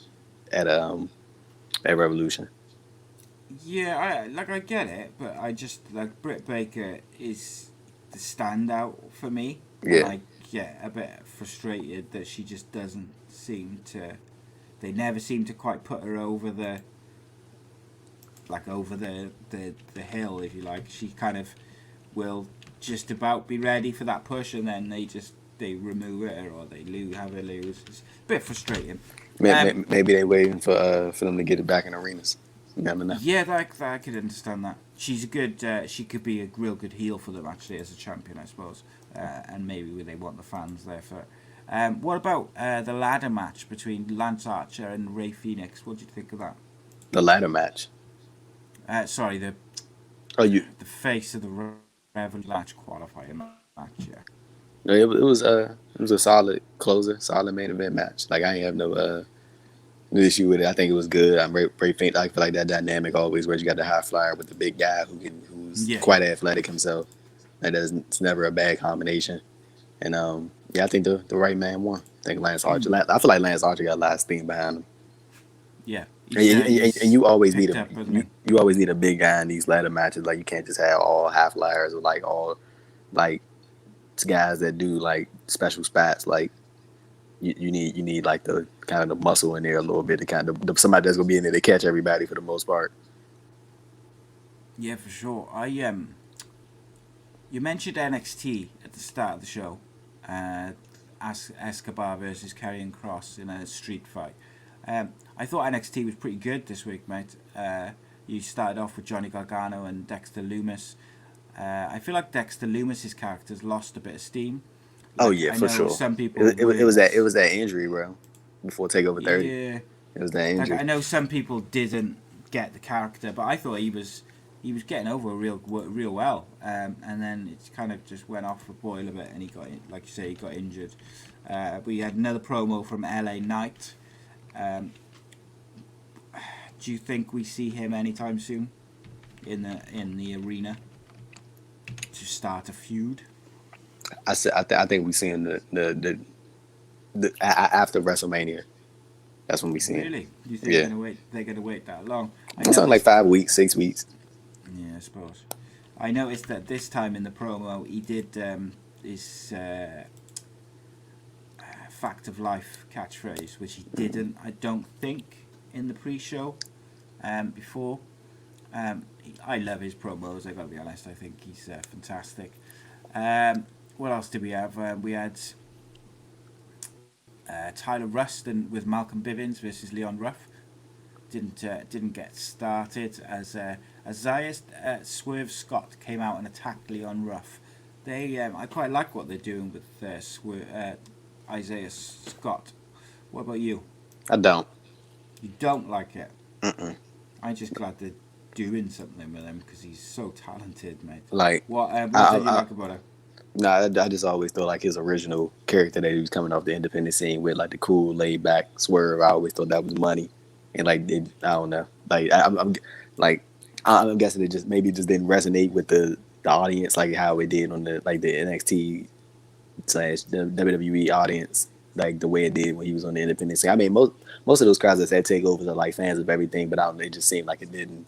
at Revolution.
Yeah, I get it, but I just like Britt Baker is the standout for me.
Yeah.
And I get a bit frustrated that she just doesn't seem to. They never seem to quite put her over the hill, if you like. She kind of will just about be ready for that push, and then they remove her, or they have her lose. It's a bit frustrating.
Maybe they're waiting for them to get it back in arenas. You never know.
Yeah, I could understand that. She's a good. She could be a real good heel for them, actually, as a champion, I suppose. And maybe they want the fans there for it. What about the ladder match between Lance Archer and Rey Fenix? What do you think of that?
The ladder match.
Sorry, the face of the Revolution match qualifying match. Yeah.
No, it was a solid closer, solid main event match. Like I ain't have no issue with it. I think it was good. I'm very faint. I feel like that dynamic always where you got the high flyer with the big guy who's quite athletic himself. It's never a bad combination. And I think the right man won. I think Lance Archer. I feel like Lance Archer got a lot of steam behind him.
Yeah.
And you always need you always need a big guy in these ladder matches. Like you can't just have all high flyers or like all like guys that do like special spots. Like you need like the kind of the muscle in there a little bit to kind of somebody that's gonna be in there to catch everybody for the most part.
Yeah, for sure. You mentioned NXT at the start of the show. Escobar versus Karrion Kross in a street fight. I thought NXT was pretty good this week, mate. You started off with Johnny Gargano and Dexter Lumis. I feel like Dexter Lumis's character's lost a bit of steam.
Oh yeah, for sure.
Some people
it was that injury, bro. Before Takeover 30.
Yeah,
it was that injury.
I know some people didn't get the character, but I thought he was getting over real well. And then it kind of just went off the boil a bit, and he got, like you say, he got injured. We had another promo from LA Knight. Do you think we see him anytime soon in the arena to start a feud?
I think we see him the after WrestleMania. That's when we see him.
Really? Do you think they're gonna wait that long?
It's something like 5 weeks, 6 weeks.
Yeah, I suppose. I noticed that this time in the promo he did his fact of life catchphrase, which he didn't, I don't think, in the pre-show before. I love his promos, I gotta be honest. I think he's fantastic. What else did we have? We had Tyler Rustin with Malcolm Bivens versus Leon Ruff. Didn't get started as Isaiah Swerve Scott came out and attacked Leon Ruff. I quite like what they're doing with Isaiah Scott. What about you?
I don't.
You don't like it?
Mm-mm.
I'm just glad they're doing something with him because he's so talented, mate.
Like,
what did you like about him?
Nah, I just always thought like his original character that he was coming off the independent scene with, like the cool, laid back Swerve. I always thought that was money, and like I don't know, like I'm guessing it just didn't resonate with the audience like how it did on the NXT / the WWE audience, like the way it did when he was on the independent scene. I mean, most of those guys that said takeovers are like fans of everything, but I don't know, it just seemed like it didn't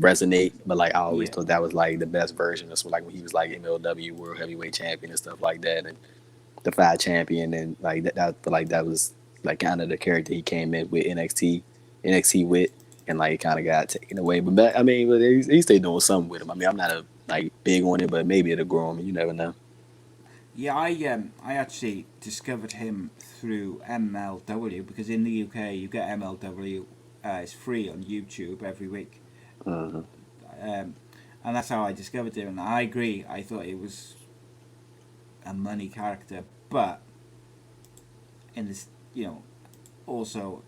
resonate. But like I always thought that was like the best version of like when he was like MLW World Heavyweight Champion and stuff like that, and the 5 champion, and like that was like kind of the character he came in with NXT with, and like kind of got taken away. But I mean, he stayed doing something with him. I mean, I'm not big on it, but maybe it'll grow him. You never know.
Yeah, I actually discovered him through MLW because in the UK you get MLW. It's free on YouTube every week.
Mm-hmm.
And that's how I discovered him. And I agree. I thought he was a money character, but in this, also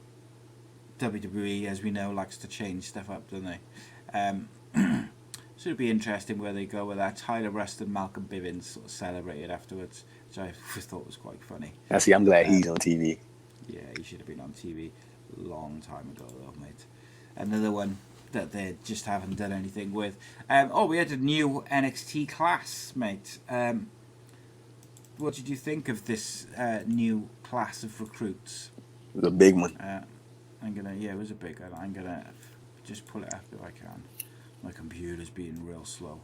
WWE, as we know, likes to change stuff up, don't they? So it'd be interesting where they go with that. Tyler Rustin, Malcolm Bivens sort of celebrated afterwards, which I thought was quite funny.
I'm glad he's on TV.
Yeah, he should have been on TV a long time ago, though, mate. Another one that they just haven't done anything with. We had a new NXT class, mate. What did you think of this new class of recruits?
It was a big one.
It was a big one. I'm gonna just pull it up if I can. My computer's being real slow.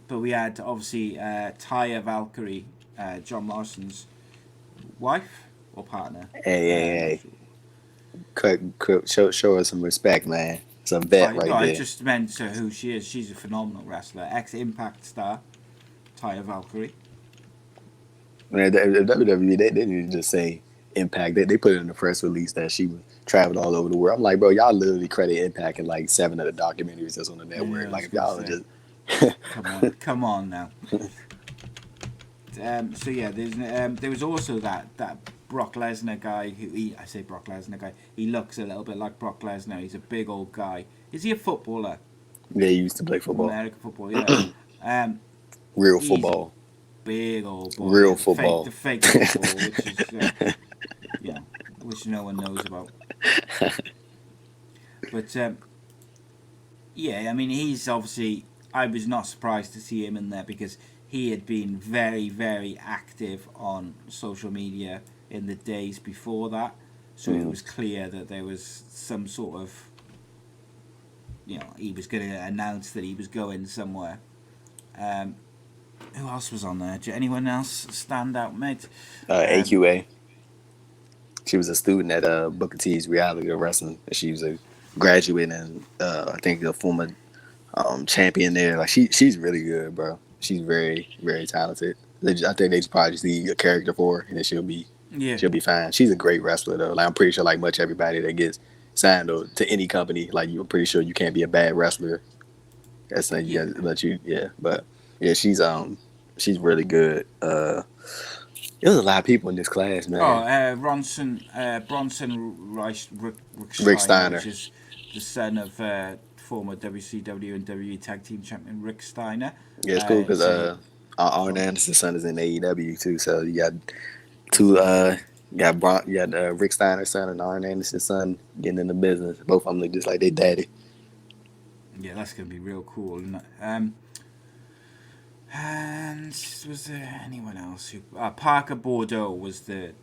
But we had obviously Taya Valkyrie, John Morrison's wife or partner.
Hey. Show her some respect, man. It's a vet right there.
I just meant who she is. She's a phenomenal wrestler. Ex-Impact star, Taya Valkyrie.
Man, the WWE, they didn't just say Impact. They put it in the press release that she traveled all over the world. I'm like, bro, y'all literally credit Impact in like 7 of the documentaries that's on the network.
Yeah,
like, if y'all just...
Come on now. There was also that Brock Lesnar guy I say Brock Lesnar guy. He looks a little bit like Brock Lesnar. He's a big old guy. Is he a footballer?
Yeah, he used to play football.
American football, yeah.
Real football.
Big old boy.
Real football.
The fake football, which is which no one knows about. But I mean, he's obviously. I was not surprised to see him in there because he had been very, very active on social media in the days before that. So it was clear that there was some sort of, he was going to announce that he was going somewhere. Who else was on there? Did anyone else stand out, mate?
AQA. She was a student at Booker T's Reality of Wrestling. She was a graduate and I think a former champion there. Like she's really good, bro. She's very, very talented. I think they just probably just need a character for her, and then she'll be
Yeah.
She'll be fine. She's a great wrestler though. Like I'm pretty sure like much everybody that gets signed to any company, like you're pretty sure you can't be a bad wrestler. That's not you
Yeah.
gotta let you but yeah, she's really good. There was a lot of people in this class,
Oh,
man.
Bronson Rick
Rick
Steiner, which
Steiner.
is the son of former WCW and WWE Tag Team Champion Rick Steiner.
Yeah, it's cool because
Say,
Arn
go on.
Anderson's son is in AEW too. So you got
Is
two
he?
you got Rick Steiner's son and Arn Anderson's son getting in the business. Both of them look just like their daddy.
Yeah, that's gonna be real cool. Isn't it? And was there anyone else who? Parker Bordeaux was the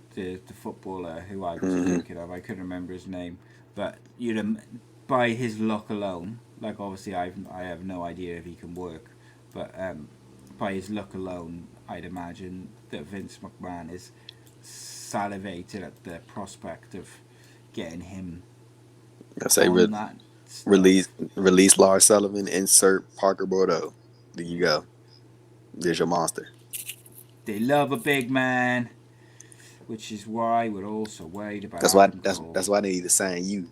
footballer who I was thinking of. I couldn't remember his name, but by his look alone, like obviously I have no idea if he can work, but by his look alone, I'd imagine that Vince McMahon is salivated at the prospect of getting him
I say
on that
release
stuff.
release Lars Sullivan, insert Parker Bordeaux. There you go. There's your monster.
They love a big man, which is why we're also worried about
That's why
Adam Cole.
that's why they need to sign you.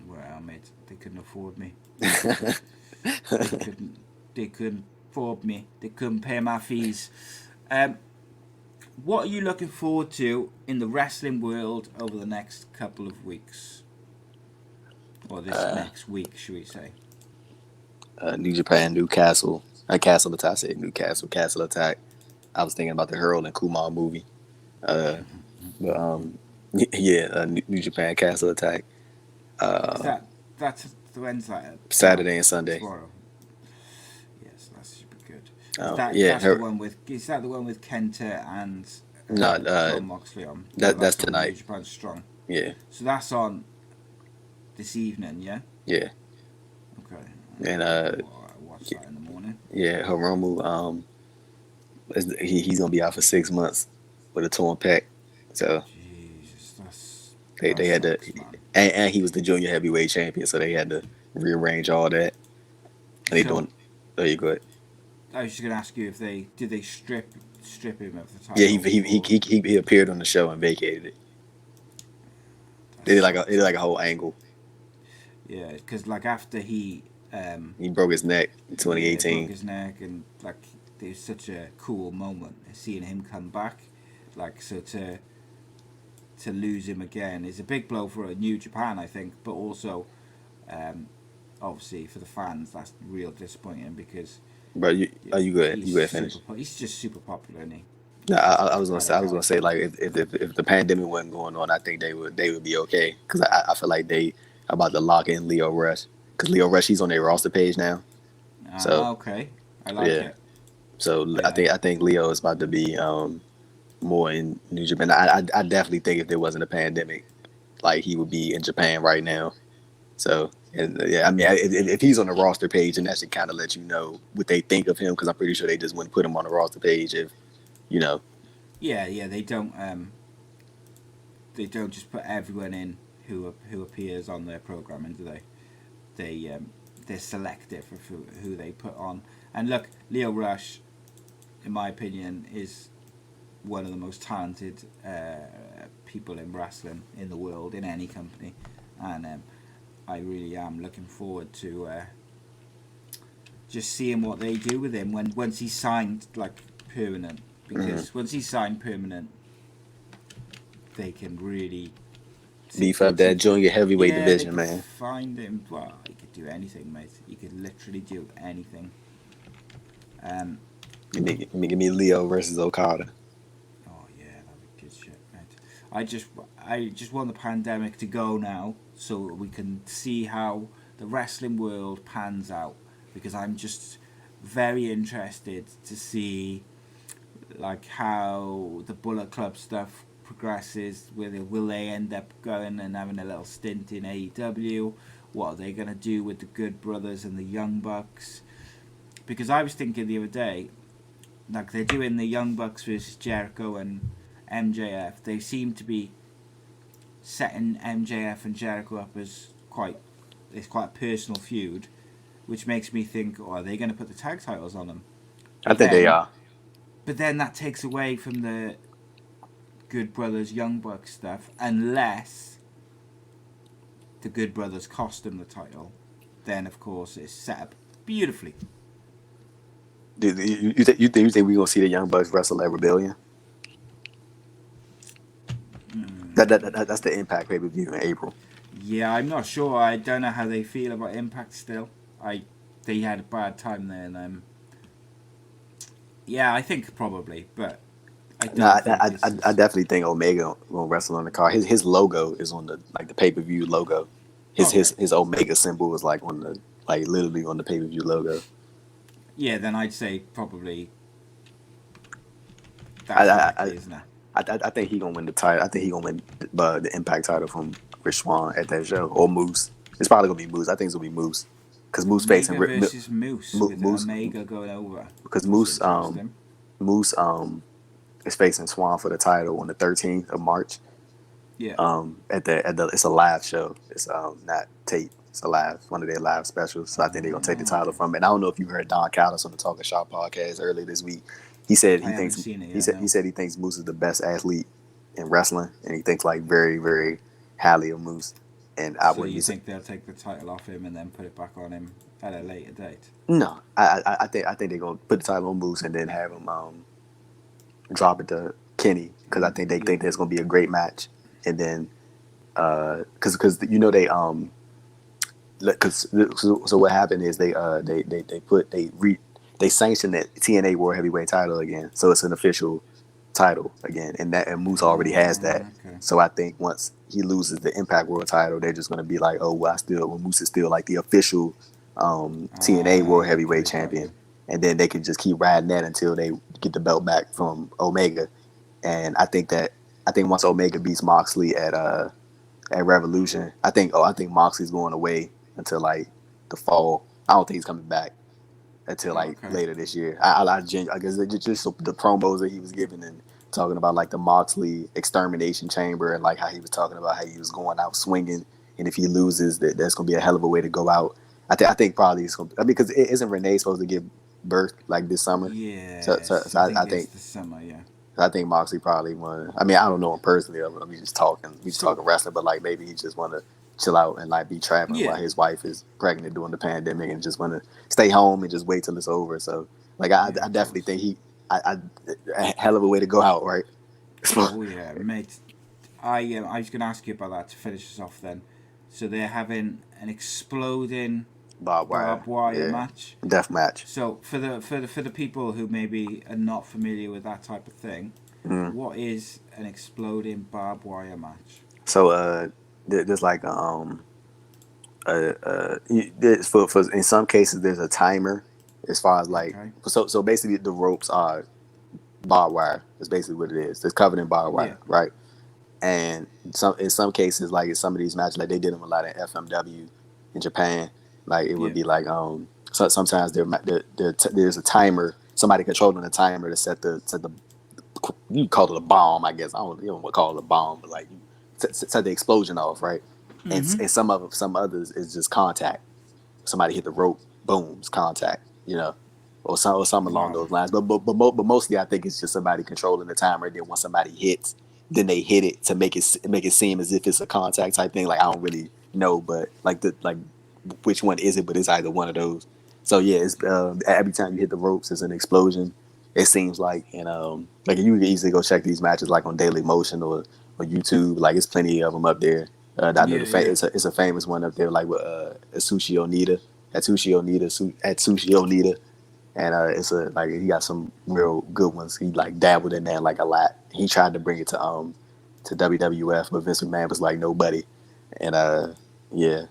Well, mate, they couldn't afford me.
I
They couldn't afford me. They couldn't pay my fees. What are you looking forward to in the wrestling world over the next couple of weeks? Or this next week, should we say?
New Japan, Newcastle. Castle Attack. I said Newcastle, Castle Attack. I was thinking about the Harold and Kumar movie. But New Japan, Castle Attack.
That's when's that?
Saturday and Sunday.
Tomorrow. Yes, that's super good.
Yeah,
The one with. Is that the one with Kenta and
no,
Jon Moxley on?
that's
on
tonight.
New Japan Strong.
Yeah,
So that's on this evening, yeah.
yeah,
Okay.
and
I'll watch that in the morning.
yeah, Hiromu. He's gonna be out for 6 months with a torn pec. So
Jesus,
they had to,
sucks, man.
and he was the junior heavyweight champion, so they had to rearrange all that. And they
So-
doing. There you go.
I was just gonna ask you if did they strip him of the title?
Yeah, he appeared on the show and vacated it. They did like a whole angle.
Yeah, because like after he
broke his neck in
broke
2018.
his neck, and like it was such a cool moment seeing him come back. Like so to lose him again is a big blow for New Japan, I think, but also obviously for the fans that's real disappointing because.
Bro, you good? You good? Finish.
He's just super popular, isn't he?
No, I was gonna say like if the pandemic wasn't going on, I think they would be okay because I feel like they about to lock in Leo Rush because Leo Rush he's on their roster page now. So
Okay, I like it.
So
Yeah.
I think Leo is about to be more in New Japan. I definitely think if there wasn't a pandemic, like he would be in Japan right now. So and yeah, I mean if he's on the roster page, and that should kind of let you know what they think of him because I'm pretty sure they just wouldn't put him on the roster page if you know.
Yeah, they don't just put everyone in who appears on their programming, do they? They're selective of who they put on. And look, Leo Rush, in my opinion, is one of the most talented people in wrestling in the world, in any company, and I really am looking forward to just seeing what they do with him once he's signed like permanent. Because once he's signed permanent, they can really
Beef up that junior heavyweight division,
they could
man.
Find him. Well, he could do anything, mate. He could literally do anything.
Give me Leo versus Okada.
Oh yeah, that'd be good shit, mate. I just want the pandemic to go now, so we can see how the wrestling world pans out. Because I'm just very interested to see, like, how the Bullet Club stuff progresses. Will they end up going and having a little stint in AEW? What are they gonna do with the Good Brothers and the Young Bucks? Because I was thinking the other day, like they're doing the Young Bucks versus Jericho and MJF. They seem to be setting MJF and Jericho up as quite a personal feud, which makes me think, are they going to put the tag titles on them?
I think they are.
But then that takes away from the Good Brothers Young Bucks stuff, unless the Good Brothers cost him the title. Then, of course, it's set up beautifully.
You think we're gonna see the Young Bucks wrestle at Rebellion? That's the Impact pay per view in April.
Yeah, I'm not sure. I don't know how they feel about Impact still. They had a bad time there, and yeah, I think probably, but I
definitely think Omega will wrestle on the card. His logo is on the pay per view logo. His Omega symbol is like on the literally on the pay per view logo.
Yeah, then I'd say probably. Isn't it?
I think he gonna win the title. I think he gonna win the Impact title from Rich Swann at that show, or Moose. It's probably gonna be Moose. I think it's gonna be Moose because Moose facing
versus Moose with Omega going over.
Because Moose is facing Swann for the title on the 13th of March.
Yeah.
It's a live show. It's not tape. It's a live, one of their live specials. So I think they're gonna take the title from it. And I don't know if you heard Don Callis on the Talking Shop podcast earlier this week. He said he thinks Moose is the best athlete in wrestling, and he thinks very, very highly of Moose. And
you think they'll take the title off him and then put it back on him at a later date?
No, I think they're gonna put the title on Moose and then have him drop it to Kenny, because I think they think there's gonna be a great match. And then because so what happened is they sanctioned that TNA World Heavyweight title again, so it's an official title again, and Moose already has that.
Okay.
So I think once he loses the Impact World title, they're just gonna be like, oh well, Moose is still like the official TNA World Heavyweight champion, and then they can just keep riding that until they get the belt back from Omega. And I think once Omega beats Moxley at Revolution, I think Moxley's going away until like the fall. I don't think he's coming back until later this year. I guess just the promos that he was giving and talking about like the Moxley Extermination Chamber, and like how he was talking about how he was going out swinging, and if he loses, that's gonna be a hell of a way to go out. I think probably it's gonna. I mean, because isn't Renee supposed to give birth like this summer?
Yeah.
So I think
this summer, yeah.
I think Moxley probably won. I mean, I don't know him personally. We just talking wrestling, but like maybe he just want to chill out and like be traveling while his wife is pregnant during the pandemic, and just want to stay home and just wait till it's over. So like I definitely think a hell of a way to go out, right?
Oh yeah, mate. I was going to ask you about that to finish us off then. So they're having an exploding barbed wire match,
death match.
So for the people who maybe are not familiar with that type of thing, what is an exploding barbed wire match?
So there's like for in some cases there's a timer as far as like so basically the ropes are barbed wire. That's basically what it is. It's covered in barbed wire, right? And in some cases, like in some of these matches, like they did them a lot in FMW in Japan. Like it would be like so sometimes there's a timer, somebody controlling the timer to set the you call it a bomb, I guess. I don't call it a bomb, but like you set the explosion off, right? Mm-hmm. And some others is just contact. Somebody hit the rope, boom, it's contact, or something along those lines. But mostly I think it's just somebody controlling the timer. And then once somebody hits, then they hit it to make it seem as if it's a contact type thing. Like I don't really know, but like which one is it? But it's either one of those. So yeah, it's every time you hit the ropes, it's an explosion. It seems like, and like you can easily go check these matches like on Daily Motion or YouTube. Like it's plenty of them up there. I know it's a famous one up there, like with Atsushi Onita, and it's he got some real good ones. He like dabbled in there like a lot. He tried to bring it to WWF, but Vince McMahon was like nobody, and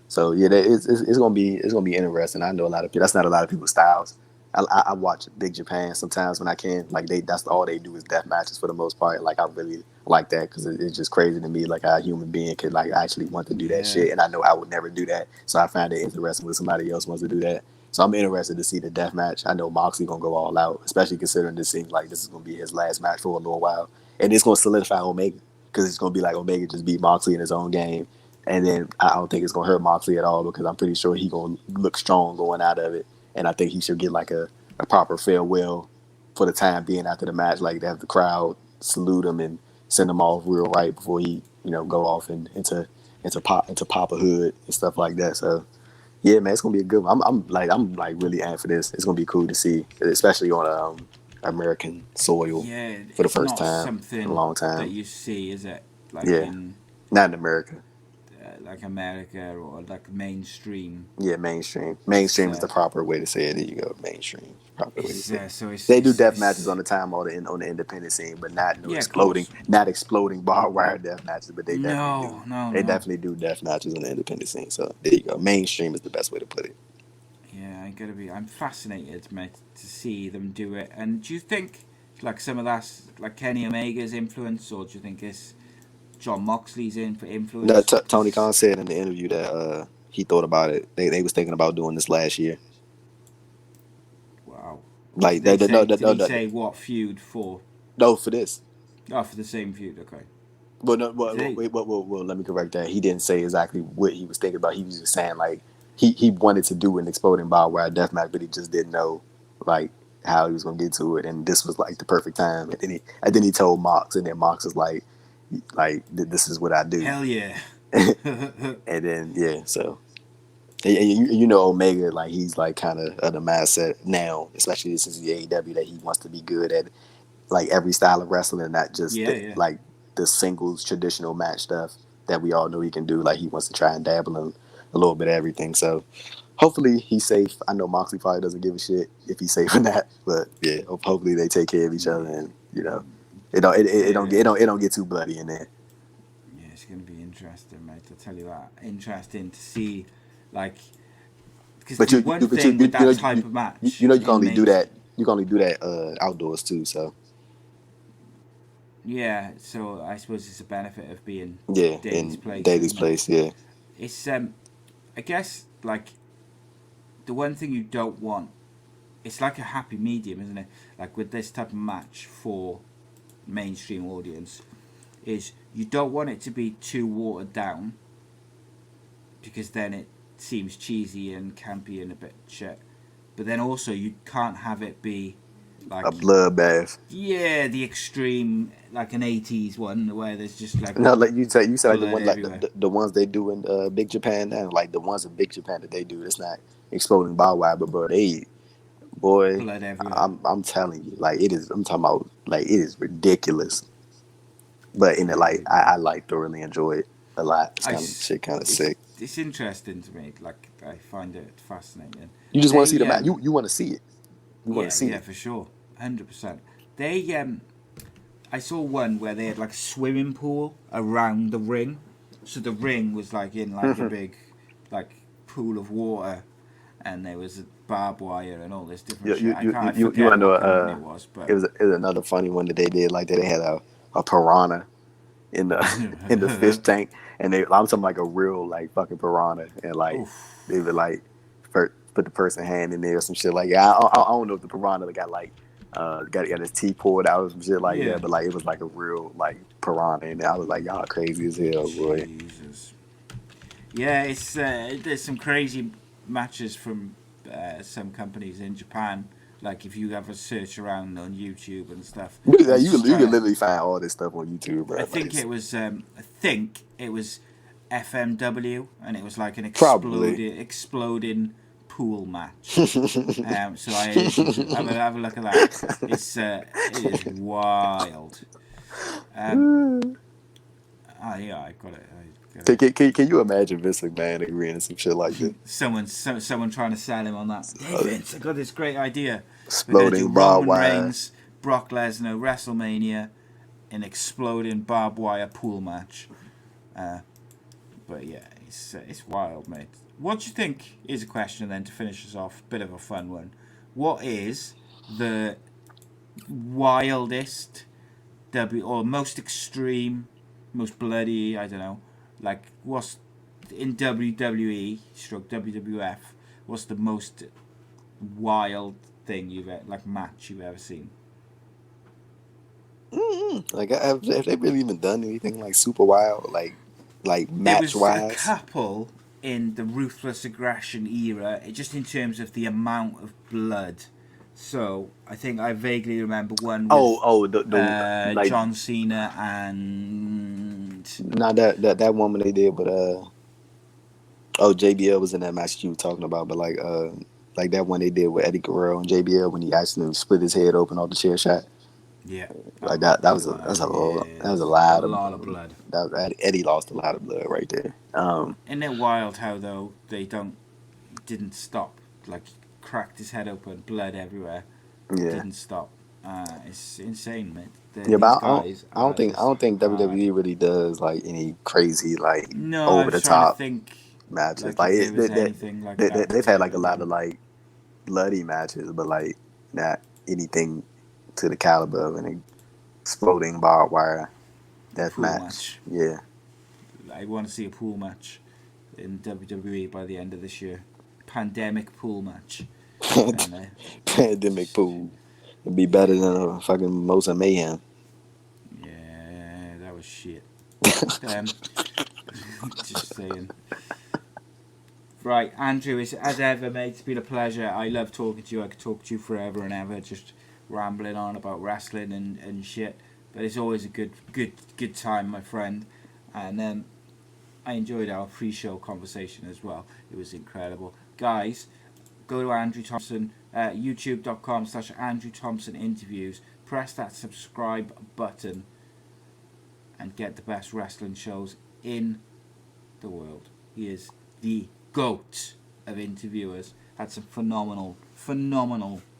so it's gonna be interesting. I know a lot of people. That's not a lot of people's styles. I watch Big Japan sometimes when I can. Like that's all they do is death matches for the most part. Like I really like that because it's just crazy to me. Like how a human being could like actually want to do that shit, and I know I would never do that. So I find it interesting when somebody else wants to do that. So I'm interested to see the death match. I know Moxley gonna go all out, especially considering this seems like this is gonna be his last match for a little while, and it's gonna solidify Omega because it's gonna be like Omega just beat Moxley in his own game, and then I don't think it's gonna hurt Moxley at all because I'm pretty sure he gonna look strong going out of it. And I think he should get like a proper farewell for the time being after the match. Like, have the crowd salute him and send him off real right before he, go off into Papa Hood and stuff like that. So yeah, man, it's gonna be a good one. I'm like really amped for this. It's gonna be cool to see, especially on American soil
Yeah,
for the
it's
first
not
time in a
something
long
that
time.
you see, is it? Like
Yeah,
in
not in America.
like America or like mainstream.
Yeah, mainstream.
It's
Mainstream is the proper way to say it. There you go. Mainstream, proper way to
it's
say it.
so
They do death matches
it's
on the time on the independent scene, but not no
yeah, of
exploding,
course.
not exploding barbed wire death matches. But they definitely do.
No, no,
They
no.
definitely do death matches on the independent scene. So there you go. Mainstream is the best way to put it.
Yeah, I'm fascinated, mate, to see them do it. And do you think like some of that's like Kenny Omega's influence, or do you think it's John Moxley's
No,
influence?
Tony
'Cause-
Khan said in the interview that he thought about it. They was thinking about doing this last year.
wow.
Like
Did they say?
no, no,
Did
no,
he
no,
say what feud for?
no, for this.
Oh, for the same feud. Okay.
Well, no,
Did they?
wait, well, let me correct that. He didn't say exactly what he was thinking about. He was just saying like he wanted to do an exploding barbed wire death match, but he just didn't know like how he was gonna get to it. And this was like the perfect time. And then he told Mox, and then Mox was like this is what I do.
Hell yeah.
And then yeah, so and you know Omega, like he's like kind of the mindset now, especially since the AEW, that he wants to be good at like every style of wrestling, not just
Yeah, yeah.
like the singles traditional match stuff that we all know he can do. Like he wants to try and dabble in a little bit of everything. So hopefully he's safe. I know Moxley probably doesn't give a shit if he's safe or not, but yeah, hopefully they take care of each other, and it don't get too bloody in there.
Yeah, it's going to be interesting, mate. I'll tell you that. Interesting to see, like, because
But
the one thing with that type of match,
you can
in
only do
main,
that. You can only do that outdoors too. So
yeah. So I suppose it's a benefit of being
yeah,
Daly's
in
place,
Daly's
isn't it?
place, yeah.
It's I guess like the one thing you don't want. It's like a happy medium, isn't it? Like with this type of match for mainstream audience, is you don't want it to be too watered down, because then it seems cheesy and campy and a bit shit. But then also you can't have it be like
A bloodbath.
the extreme, like an 80s one where there's just like
No, like you said like the
blood
one like
everywhere.
the ones they do in Big Japan, and like the ones in Big Japan that they do, it's not exploding barbed wire, but bro, boy,
Blood everywhere.
I'm telling you, like it is. I'm talking about like it is ridiculous. But in it,
Yeah,
like I like thoroughly enjoy it a lot. It's kind of shit, kind of sick.
it's interesting to me. Like I find it fascinating.
You just want to see
They
the match. You want to see it. You want to see
yeah,
it.
for sure, 100%. They I saw one where they had like a swimming pool around the ring, so the ring was like in like a big like pool of water, and there was a barbed wire and all this different shit. I
You
forget
want to know?
what company it was, but
It was another funny one that they did. Like that they had a piranha in the in the fish tank, and I'm talking like a real like fucking piranha, and like
oof,
they would like put the person hand in there or some shit like yeah. I don't know if the piranha got like got his teeth pulled out or some shit like
yeah,
that, but like it was like a real like piranha, and I was like y'all crazy as hell, boy.
Jesus. Yeah, it's there's some crazy matches from some companies in Japan. Like if you have a search around on YouTube and stuff,
You
I was
can
just trying to.
literally find all this stuff on YouTube, bro.
I
Like,
think it was. I think it was FMW, and it was like an
probably.
exploding pool match. So have a look at that. It is wild. Yeah, I got it.
Can you imagine Vince McMahon agreeing to some shit like that?
Someone trying to sell him on that. Hey Vince, I got this great idea. We're gonna do
Exploding barbed
Roman
wire.
Reigns, Brock Lesnar, WrestleMania, an exploding barbed wire pool match. But yeah, it's wild, mate. What do you think is a question then to finish us off? Bit of a fun one. What is the wildest or most extreme, most bloody? I don't know. Like what's in WWE stroke WWF? What's the most wild thing match you've ever seen?
Like, have they really even done anything like super wild, like
There
match
was a
wise?
couple in the Ruthless Aggression era, just in terms of the amount of blood. So I think I vaguely remember one with
the like
John Cena and
not that woman they did, but JBL was in that match you were talking about, but like that one they did with Eddie Guerrero and JBL when he actually split his head open off the chair shot.
yeah,
Like that was a lot of
blood.
Eddie lost a lot of blood right there.
Isn't it wild how though they didn't stop, like cracked his head open, blood everywhere.
Yeah.
Didn't stop. It's insane, man.
But I don't think WWE really does like any crazy like over the top matches. They've had like a lot of like bloody matches, but like not anything to the caliber of an exploding barbed wire death match. Yeah,
I want to see a pool match in WWE by the end of this year. Pandemic pool match.
Pandemic pool. It'd be better than a fucking Most of Mayhem.
Yeah, that was shit. Just saying. Right, Andrew, as ever, mate, it's been a pleasure. I love talking to you. I could talk to you forever and ever, just rambling on about wrestling and shit. But it's always a good time, my friend. And I enjoyed our pre-show conversation as well. It was incredible. Guys, go to Andrew Thompson, youtube.com/Andrew Thompson interviews. Press that subscribe button and get the best wrestling shows in the world. He is the GOAT of interviewers. Had some phenomenal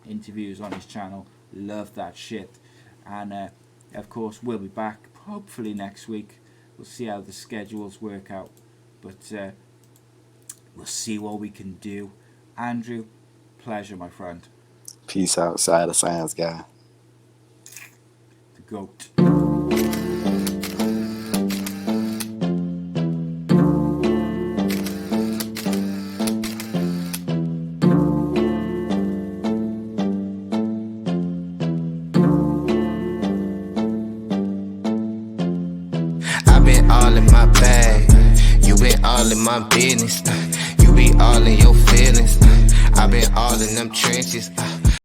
interviews on his channel. Love that shit. And of course we'll be back hopefully next week. We'll see how the schedules work out, but we'll see what we can do. Andrew, pleasure, my friend.
Peace out, Side of Science guy.
The GOAT.
All in my bag, you been all in my business. You be all in your feelings. I been all in them trenches.